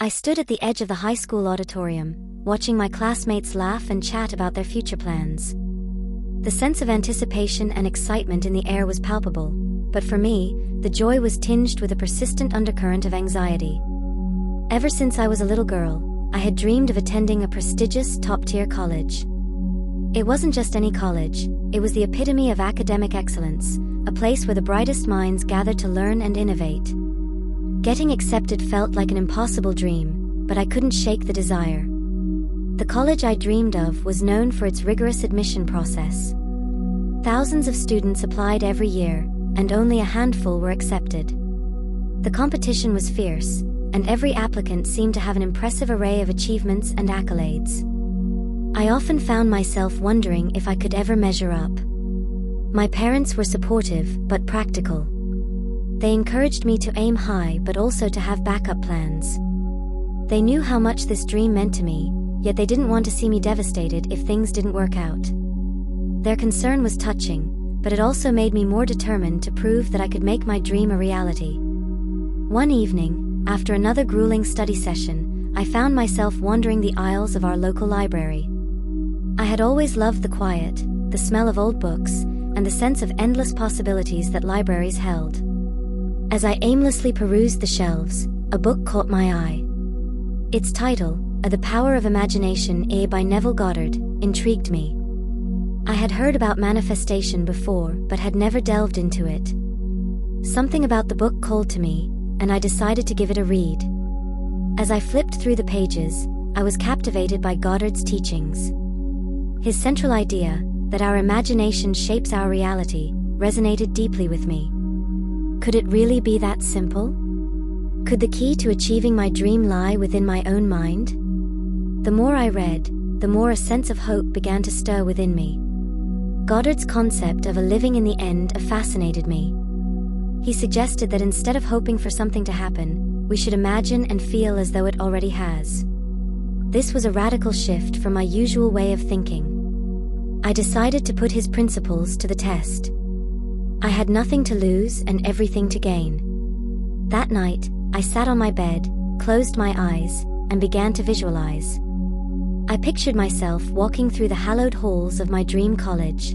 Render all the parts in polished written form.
I stood at the edge of the high school auditorium, watching my classmates laugh and chat about their future plans. The sense of anticipation and excitement in the air was palpable, but for me, the joy was tinged with a persistent undercurrent of anxiety. Ever since I was a little girl, I had dreamed of attending a prestigious, top-tier college. It wasn't just any college, it was the epitome of academic excellence, a place where the brightest minds gathered to learn and innovate. Getting accepted felt like an impossible dream, but I couldn't shake the desire. The college I dreamed of was known for its rigorous admission process. Thousands of students applied every year, and only a handful were accepted. The competition was fierce, and every applicant seemed to have an impressive array of achievements and accolades. I often found myself wondering if I could ever measure up. My parents were supportive, but practical. They encouraged me to aim high but also to have backup plans. They knew how much this dream meant to me, yet they didn't want to see me devastated if things didn't work out. Their concern was touching, but it also made me more determined to prove that I could make my dream a reality. One evening, after another grueling study session, I found myself wandering the aisles of our local library. I had always loved the quiet, the smell of old books, and the sense of endless possibilities that libraries held. As I aimlessly perused the shelves, a book caught my eye. Its title, The Power of Imagination by Neville Goddard, intrigued me. I had heard about manifestation before, but had never delved into it. Something about the book called to me, and I decided to give it a read. As I flipped through the pages, I was captivated by Goddard's teachings. His central idea, that our imagination shapes our reality, resonated deeply with me. Could it really be that simple? Could the key to achieving my dream lie within my own mind? The more I read, the more a sense of hope began to stir within me. Goddard's concept of a living in the end fascinated me. He suggested that instead of hoping for something to happen, we should imagine and feel as though it already has. This was a radical shift from my usual way of thinking. I decided to put his principles to the test. I had nothing to lose and everything to gain. That night, I sat on my bed, closed my eyes, and began to visualize. I pictured myself walking through the hallowed halls of my dream college.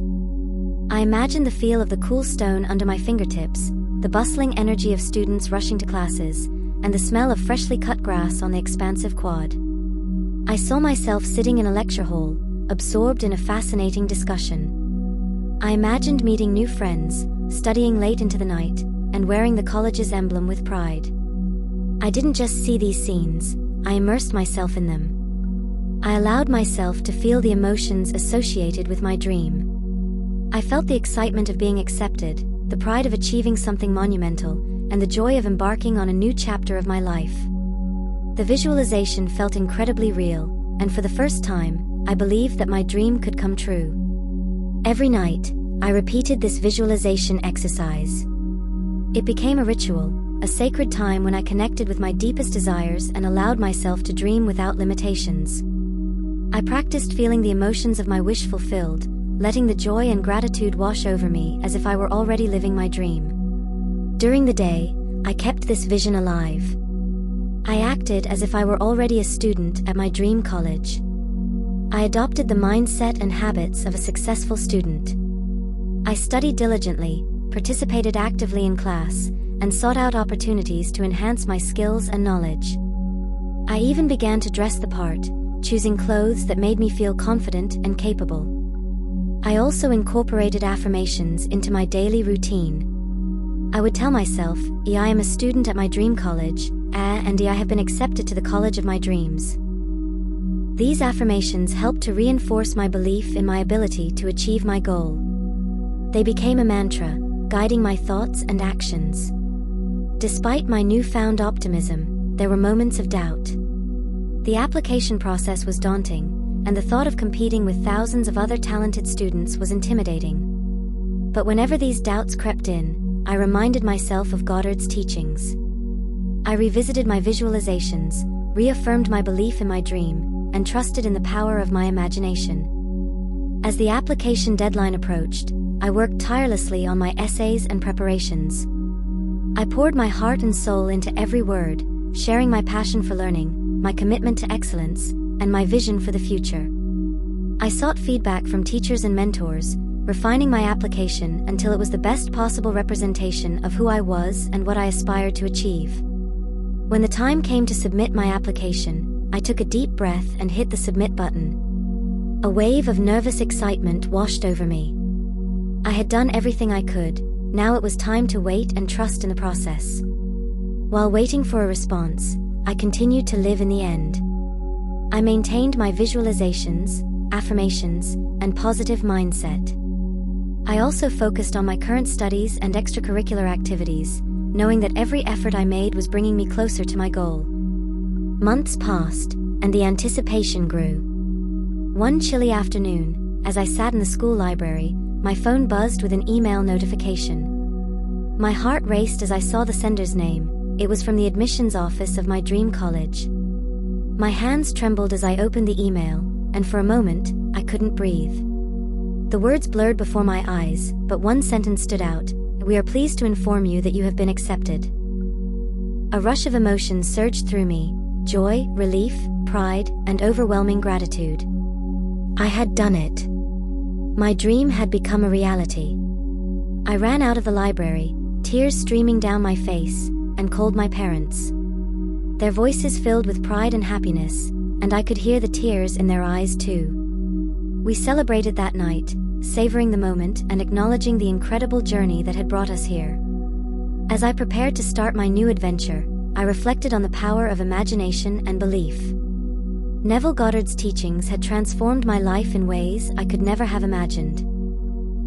I imagined the feel of the cool stone under my fingertips, the bustling energy of students rushing to classes, and the smell of freshly cut grass on the expansive quad. I saw myself sitting in a lecture hall, absorbed in a fascinating discussion. I imagined meeting new friends, studying late into the night, and wearing the college's emblem with pride. I didn't just see these scenes, I immersed myself in them. I allowed myself to feel the emotions associated with my dream. I felt the excitement of being accepted, the pride of achieving something monumental, and the joy of embarking on a new chapter of my life. The visualization felt incredibly real, and for the first time, I believed that my dream could come true. Every night, I repeated this visualization exercise. It became a ritual, a sacred time when I connected with my deepest desires and allowed myself to dream without limitations. I practiced feeling the emotions of my wish fulfilled, letting the joy and gratitude wash over me as if I were already living my dream. During the day, I kept this vision alive. I acted as if I were already a student at my dream college. I adopted the mindset and habits of a successful student. I studied diligently, participated actively in class, and sought out opportunities to enhance my skills and knowledge. I even began to dress the part, choosing clothes that made me feel confident and capable. I also incorporated affirmations into my daily routine. I would tell myself, I am a student at my dream college, and I have been accepted to the college of my dreams. These affirmations helped to reinforce my belief in my ability to achieve my goal. They became a mantra, guiding my thoughts and actions. Despite my newfound optimism, there were moments of doubt. The application process was daunting, and the thought of competing with thousands of other talented students was intimidating. But whenever these doubts crept in, I reminded myself of Goddard's teachings. I revisited my visualizations, reaffirmed my belief in my dream, and trusted in the power of my imagination. As the application deadline approached, I worked tirelessly on my essays and preparations. I poured my heart and soul into every word, sharing my passion for learning, my commitment to excellence, and my vision for the future. I sought feedback from teachers and mentors, refining my application until it was the best possible representation of who I was and what I aspired to achieve. When the time came to submit my application, I took a deep breath and hit the submit button. A wave of nervous excitement washed over me. I had done everything I could. Now it was time to wait and trust in the process. While waiting for a response, I continued to live in the end. I maintained my visualizations, affirmations, and positive mindset. I also focused on my current studies and extracurricular activities, knowing that every effort I made was bringing me closer to my goal. Months passed, and the anticipation grew. One chilly afternoon, as I sat in the school library, my phone buzzed with an email notification. My heart raced as I saw the sender's name. It was from the admissions office of my dream college. My hands trembled as I opened the email, and for a moment, I couldn't breathe. The words blurred before my eyes, but one sentence stood out: "We are pleased to inform you that you have been accepted." A rush of emotions surged through me: joy, relief, pride, and overwhelming gratitude. I had done it. My dream had become a reality. I ran out of the library, tears streaming down my face, and called my parents. Their voices filled with pride and happiness, and I could hear the tears in their eyes too. We celebrated that night, savoring the moment and acknowledging the incredible journey that had brought us here. As I prepared to start my new adventure, I reflected on the power of imagination and belief. Neville Goddard's teachings had transformed my life in ways I could never have imagined.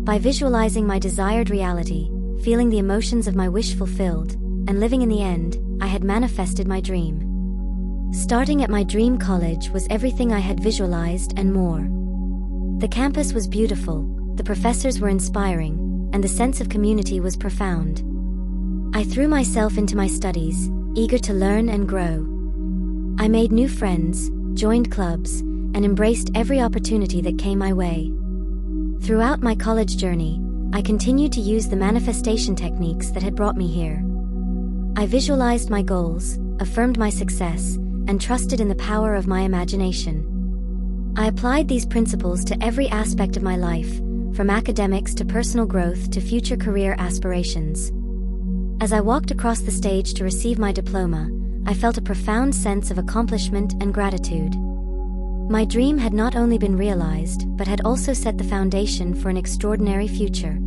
By visualizing my desired reality, feeling the emotions of my wish fulfilled, and living in the end, I had manifested my dream. Starting at my dream college was everything I had visualized and more. The campus was beautiful, the professors were inspiring, and the sense of community was profound. I threw myself into my studies, eager to learn and grow. I made new friends, joined clubs, and embraced every opportunity that came my way. Throughout my college journey, I continued to use the manifestation techniques that had brought me here. I visualized my goals, affirmed my success, and trusted in the power of my imagination. I applied these principles to every aspect of my life, from academics to personal growth to future career aspirations. As I walked across the stage to receive my diploma, I felt a profound sense of accomplishment and gratitude. My dream had not only been realized, but had also set the foundation for an extraordinary future.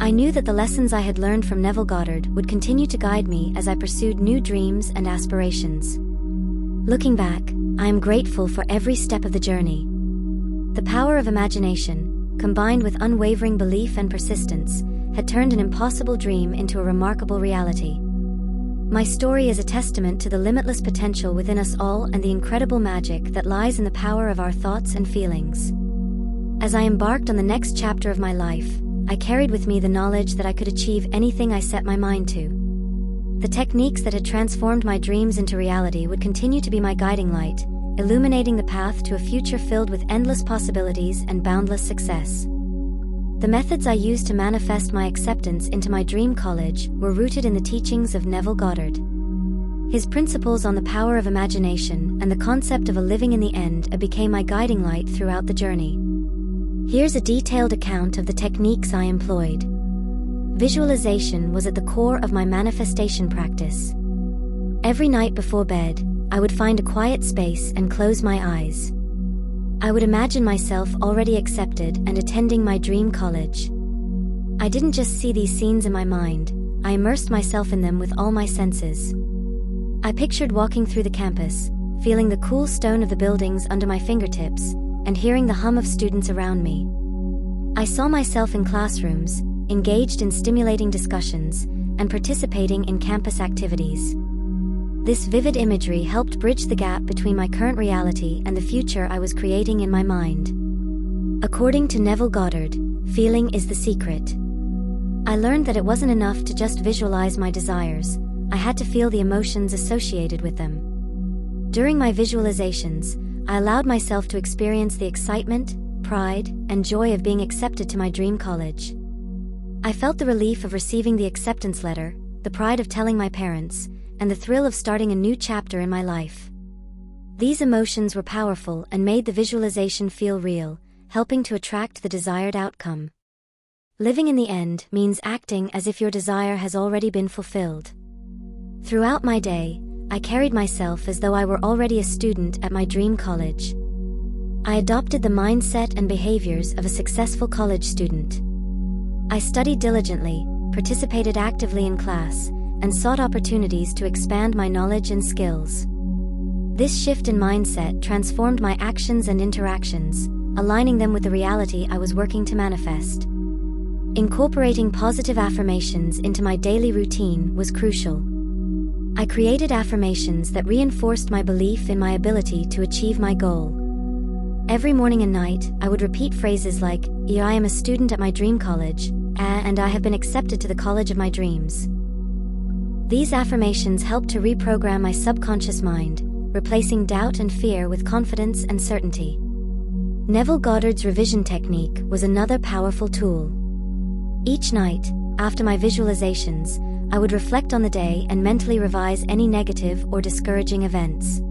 I knew that the lessons I had learned from Neville Goddard would continue to guide me as I pursued new dreams and aspirations. Looking back, I am grateful for every step of the journey. The power of imagination, combined with unwavering belief and persistence, had turned an impossible dream into a remarkable reality. My story is a testament to the limitless potential within us all and the incredible magic that lies in the power of our thoughts and feelings. As I embarked on the next chapter of my life, I carried with me the knowledge that I could achieve anything I set my mind to. The techniques that had transformed my dreams into reality would continue to be my guiding light, illuminating the path to a future filled with endless possibilities and boundless success. The methods I used to manifest my acceptance into my dream college were rooted in the teachings of Neville Goddard. His principles on the power of imagination and the concept of a living in the end became my guiding light throughout the journey. Here's a detailed account of the techniques I employed. Visualization was at the core of my manifestation practice. Every night before bed, I would find a quiet space and close my eyes. I would imagine myself already accepted and attending my dream college. I didn't just see these scenes in my mind, I immersed myself in them with all my senses. I pictured walking through the campus, feeling the cool stone of the buildings under my fingertips, and hearing the hum of students around me. I saw myself in classrooms, engaged in stimulating discussions, and participating in campus activities. This vivid imagery helped bridge the gap between my current reality and the future I was creating in my mind. According to Neville Goddard, feeling is the secret. I learned that it wasn't enough to just visualize my desires, I had to feel the emotions associated with them. During my visualizations, I allowed myself to experience the excitement, pride, and joy of being accepted to my dream college. I felt the relief of receiving the acceptance letter, the pride of telling my parents, and the thrill of starting a new chapter in my life. These emotions were powerful and made the visualization feel real, helping to attract the desired outcome. Living in the end means acting as if your desire has already been fulfilled. Throughout my day, I carried myself as though I were already a student at my dream college. I adopted the mindset and behaviors of a successful college student. I studied diligently, participated actively in class, and sought opportunities to expand my knowledge and skills. This shift in mindset transformed my actions and interactions, aligning them with the reality I was working to manifest. Incorporating positive affirmations into my daily routine was crucial. I created affirmations that reinforced my belief in my ability to achieve my goal. Every morning and night, I would repeat phrases like, I am a student at my dream college, and I have been accepted to the college of my dreams. These affirmations helped to reprogram my subconscious mind, replacing doubt and fear with confidence and certainty. Neville Goddard's revision technique was another powerful tool. Each night, after my visualizations, I would reflect on the day and mentally revise any negative or discouraging events.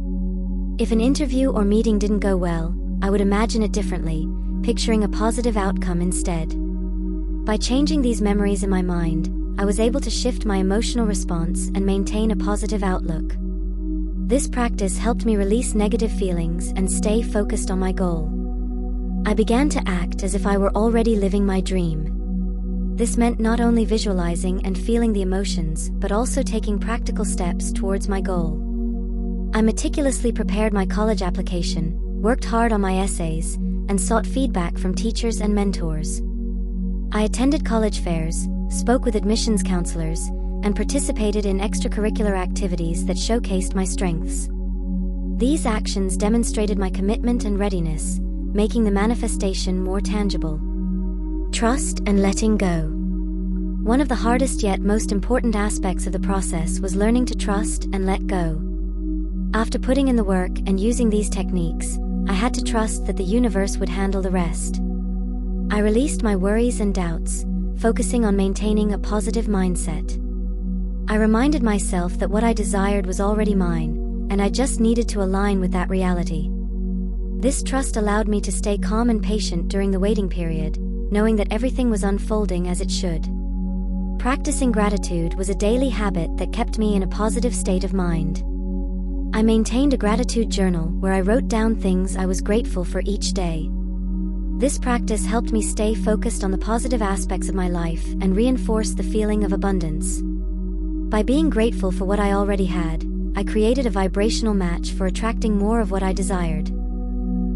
If an interview or meeting didn't go well, I would imagine it differently, picturing a positive outcome instead. By changing these memories in my mind, I was able to shift my emotional response and maintain a positive outlook. This practice helped me release negative feelings and stay focused on my goal. I began to act as if I were already living my dream. This meant not only visualizing and feeling the emotions, but also taking practical steps towards my goal. I meticulously prepared my college application, worked hard on my essays, and sought feedback from teachers and mentors. I attended college fairs, spoke with admissions counselors, and participated in extracurricular activities that showcased my strengths. These actions demonstrated my commitment and readiness, making the manifestation more tangible. Trust and letting go. One of the hardest yet most important aspects of the process was learning to trust and let go. After putting in the work and using these techniques, I had to trust that the universe would handle the rest. I released my worries and doubts, focusing on maintaining a positive mindset. I reminded myself that what I desired was already mine, and I just needed to align with that reality. This trust allowed me to stay calm and patient during the waiting period, knowing that everything was unfolding as it should. Practicing gratitude was a daily habit that kept me in a positive state of mind. I maintained a gratitude journal where I wrote down things I was grateful for each day. This practice helped me stay focused on the positive aspects of my life and reinforce the feeling of abundance. By being grateful for what I already had, I created a vibrational match for attracting more of what I desired.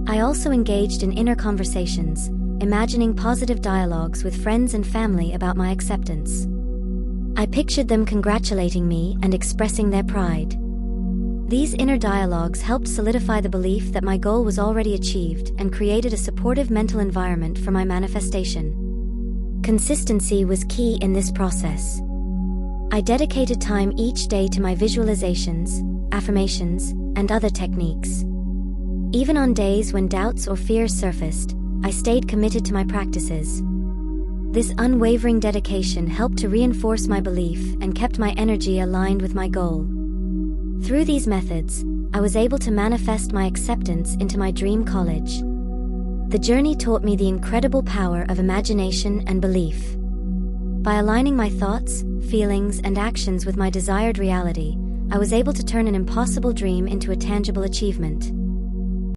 I also engaged in inner conversations, imagining positive dialogues with friends and family about my acceptance. I pictured them congratulating me and expressing their pride. These inner dialogues helped solidify the belief that my goal was already achieved and created a supportive mental environment for my manifestation. Consistency was key in this process. I dedicated time each day to my visualizations, affirmations, and other techniques. Even on days when doubts or fears surfaced, I stayed committed to my practices. This unwavering dedication helped to reinforce my belief and kept my energy aligned with my goal. Through these methods, I was able to manifest my acceptance into my dream college. The journey taught me the incredible power of imagination and belief. By aligning my thoughts, feelings, and actions with my desired reality, I was able to turn an impossible dream into a tangible achievement.